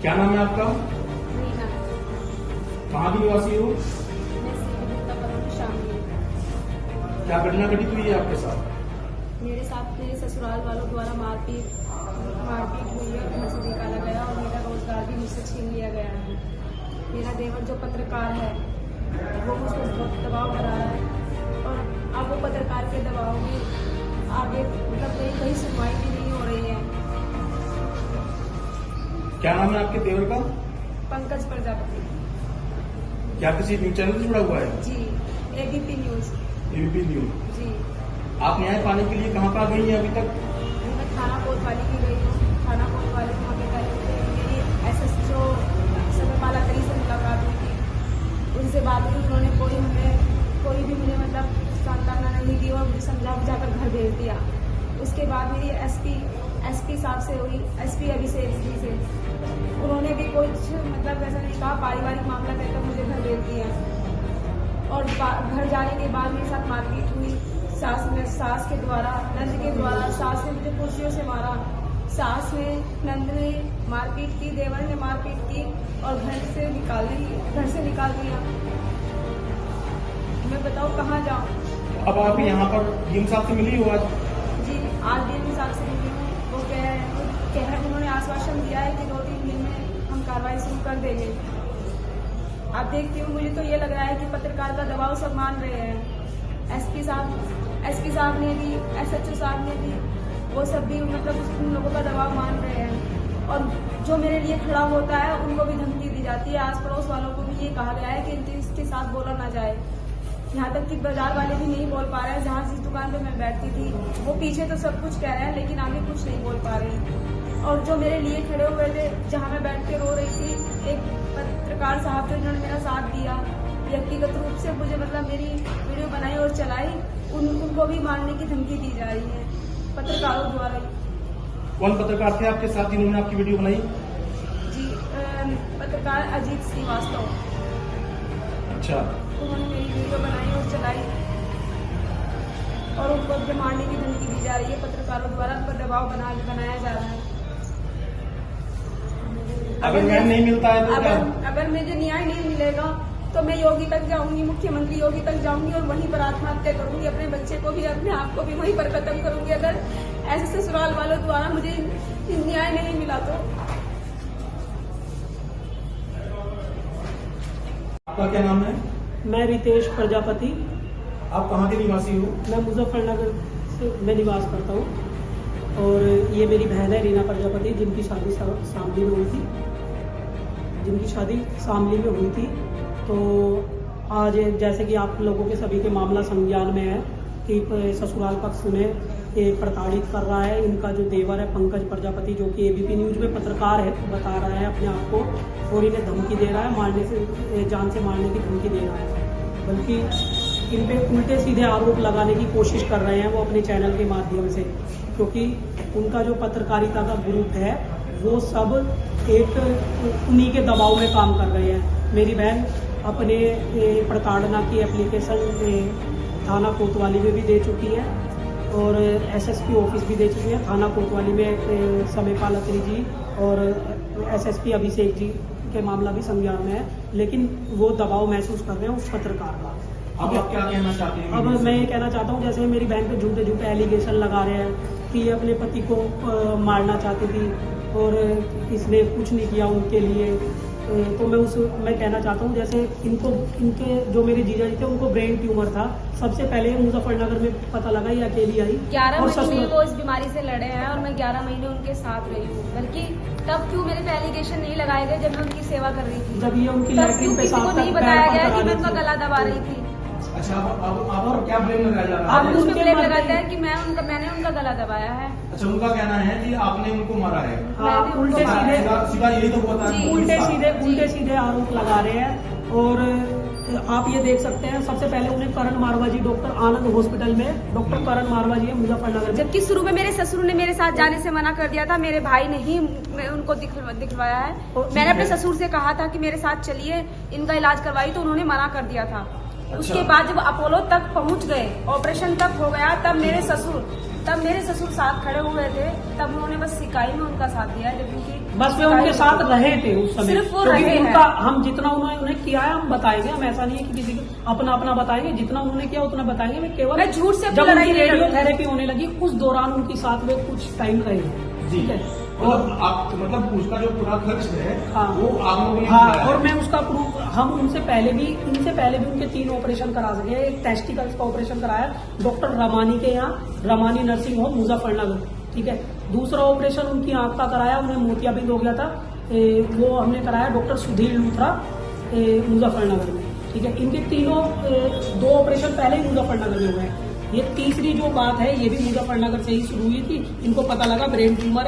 क्या नाम है आपका? रीना। कहाँ की निवासी हो? मैं सीधी शामिल। क्या घटना घटित हुई है आपके साथ? मेरे साथ मेरे ससुराल वालों द्वारा मारपीट हुई है और घर से निकाला गया और मेरा रोजगार भी मुझसे छीन लिया गया है। मेरा देवर जो पत्रकार है वो मुझको बहुत दबाव बना रहा है और अब वो पत्रकार के दबाव में आगे मतलब कहीं सुनवाई भी नहीं हो रही है। क्या नाम है आपके देवर का? पंकज प्रजापति। क्या किसी न्यूज चैनल से जुड़ा हुआ है? जी, एबीपी न्यूज। ABP news. जी। आप न्याय पाने के लिए कहाँ गई हैं अभी तक? मैं थाना कोतवाली की गई हूँ। थाना कोतवाली में हमें मेरी SSO समयपाला करी से मुलाकात हुई थी। उनसे बात हुई, उन्होंने कोई भी मुझे मतलब सांत्वना नहीं दी और मुझे समझा बुझाकर घर भेज दिया। उसके बाद मेरी एसपी साहब से हुई, SP अभिषेक जी से। उन्होंने भी कुछ मतलब ऐसा नहीं कहा, पारिवारिक मामला कहकर मुझे घर भेज दिया और घर जाने के बाद मेरे साथ मारपीट हुई। सास के द्वारा, नंद के द्वारा। सास ने मुझे कुर्सियों से मारा, सास ने, नंद ने मारपीट की, देवर ने मारपीट की और घर से निकाल दिया। मैं बताओ कहाँ जाऊँ? अब आप यहाँ पर डीएम साहब से मिली हो आज? जी, आज डीएम साहब से मिली हूँ। वो कह रहे उन्होंने आश्वासन दिया है कि 2-3 दिन में हम कार्रवाई शुरू कर देंगे। आप देखती हूँ, मुझे तो ये लग रहा है कि पत्रकार का दबाव सब मान रहे हैं। SP साहब ने भी, SHO साहब ने भी, वो सब भी मतलब उन लोगों का दबाव मान रहे हैं और जो मेरे लिए खड़ा होता है उनको भी धमकी दी जाती है। आस पड़ोस वालों को भी ये कहा गया है कि इसके साथ बोला ना जाए। यहाँ तक कि बाजार वाले भी नहीं बोल पा रहे हैं। जहाँ जिस दुकान पे मैं बैठती थी वो पीछे तो सब कुछ कह रहे हैं लेकिन आगे कुछ नहीं बोल पा रहे हैं। और जो मेरे लिए खड़े हुए थे, जहाँ मैं बैठ के रो रही थी, एक पत्रकार साहब जिन्होंने मेरा साथ दिया व्यक्तिगत रूप से, मुझे मतलब मेरी वीडियो बनाई और चलाई, उनको भी मारने की धमकी दी जा रही है पत्रकारों द्वारा। कौन पत्रकार थे आपके साथ जिन्होंने आपकी वीडियो बनाई? जी, पत्रकार अजीत श्रीवास्तव। अच्छा। उन्होंने मेरी वीडियो बनाई और चलाई और उनको अब मारने की धमकी दी जा रही है पत्रकारों द्वारा। उन पर दबाव बनाया जा रहा है। अगर न्याय नहीं मिलता है तो क्या? अगर मुझे न्याय नहीं मिलेगा तो मैं योगी तक जाऊंगी, मुख्यमंत्री योगी तक जाऊंगी और वहीं पर आत्महत्या करूंगी। अपने बच्चे को भी, अपने आप को भी वहीं पर खत्म करूंगी अगर ऐसे ससुराल वालों द्वारा मुझे न्याय नहीं मिला तो। आपका क्या नाम है? मैं रितेश प्रजापति। आप कहाँ के निवासी हो? मैं मुजफ्फरनगर में निवास करता हूँ और ये मेरी बहन है रीना प्रजापति, जिनकी शादी शामली में हुई थी। तो आज जैसे कि आप लोगों के सभी के मामला संज्ञान में है कि ससुराल पक्ष में एक प्रताड़ित कर रहा है। इनका जो देवर है पंकज प्रजापति, जो कि एबीपी न्यूज में पत्रकार है, बता रहा है अपने आप को और इन्हें धमकी दे रहा है, जान से मारने की धमकी दे रहा है। बल्कि इन पे उल्टे सीधे आरोप लगाने की कोशिश कर रहे हैं वो अपने चैनल के माध्यम से, क्योंकि उनका जो पत्रकारिता का ग्रुप है वो सब एक उन्हीं के दबाव में काम कर रहे हैं। मेरी बहन अपने प्रताड़ना की एप्लीकेशन थाना कोतवाली में भी दे चुकी है और SSP ऑफिस भी दे चुकी है। थाना कोतवाली में समयपाला करी जी और SSP अभिषेक जी के मामला भी संज्ञान में है, लेकिन वो दबाव महसूस कर रहे हैं उस पत्रकार का। अब आप क्या कहना चाहते हैं? अब मैं ये कहना चाहता हूँ, जैसे मेरी बहन पे झूठे एलिगेशन लगा रहे हैं कि ये अपने पति को मारना चाहती थी और इसने कुछ नहीं किया उनके लिए, तो मैं कहना चाहता हूँ, जैसे इनके जो मेरे जीजा जी थे उनको ब्रेन ट्यूमर था। सबसे पहले मुजफ्फरनगर में पता लगा, ये अकेली आई। 11 महीने वो इस बीमारी से लड़े हैं और मैं 11 महीने उनके साथ रही हूँ। बल्कि तब क्यों मेरे पे एलिगेशन नहीं लगाए गए जब मैं उनकी सेवा कर रही थी? जब ये उनकी लैट्रिन पे किसी को नहीं बताया गया कि मैं उनका गला दबा रही थी। अच्छा, आप क्या ब्लेम लगाया जा रहा है? आप मुझ पे ब्लेम लगाते हैं कि मैंने उनका गला दबाया है। अच्छा, उनका कहना है कि आपने उनको मारा है। हाँ, उल्टे सीधा यही तो होता है। उल्टे सीधे आरोप लगा रहे हैं और आप ये देख सकते हैं। सबसे पहले उन्हें करण मारवा जी, डॉक्टर आनंद हॉस्पिटल में डॉक्टर करण मारवा जी है मुजफ्फरनगर में। जबकि शुरू में मेरे ससुर ने मेरे साथ जाने से मना कर दिया था, मेरे भाई ने ही उनको दिखवाया है। मैंने अपने ससुर से कहा था कि मेरे साथ चलिए, इनका इलाज करवाई, तो उन्होंने मना कर दिया था। उसके बाद जब अपोलो तक पहुंच गए, ऑपरेशन तक हो गया, तब मेरे ससुर साथ खड़े हुए थे, तब उन्होंने बस सिकाई में उनका साथ दिया। जब उनकी बस वे उनके साथ रहे थे उस समय, सिर्फ वो क्योंकि रहे हैं। उनका हम जितना उन्होंने किया है हम बताएंगे, हम ऐसा नहीं है कि किसी को अपना अपना बताएंगे, जितना उन्होंने किया उतना बताएंगे। मैं केवल मैं झूठ से अपनी जब लड़ाई उनकी नहीं लड़ूंगी। रेडियोथेरेपी होने लगी उस दौरान उनके साथ वे कुछ टाइम रहे हैं। जी। ठीक है, और आप मतलब उसका जो पूरा खर्च है हाँ। वो आप लोगों ने हाँ, किया है। और मैं उसका प्रूफ, हम इनसे पहले भी उनके 3 ऑपरेशन करा सके हैं। एक टेस्टिकल्स का ऑपरेशन कराया डॉक्टर रमानी के यहाँ, रमानी नर्सिंग होम मुजफ्फरनगर। ठीक है, दूसरा ऑपरेशन उनकी आंख का कराया, उन्हें मोतियाबिंद हो गया था, वो हमने कराया डॉक्टर सुधीर लूथरा मुजफ्फरनगर में। ठीक है, इनके तीनों 2 ऑपरेशन पहले ही मुजफ्फरनगर में हुए हैं। ये तीसरी जो बात है ये भी मुजफ्फरनगर से ही शुरू हुई थी। इनको पता लगा ब्रेन ट्यूमर है।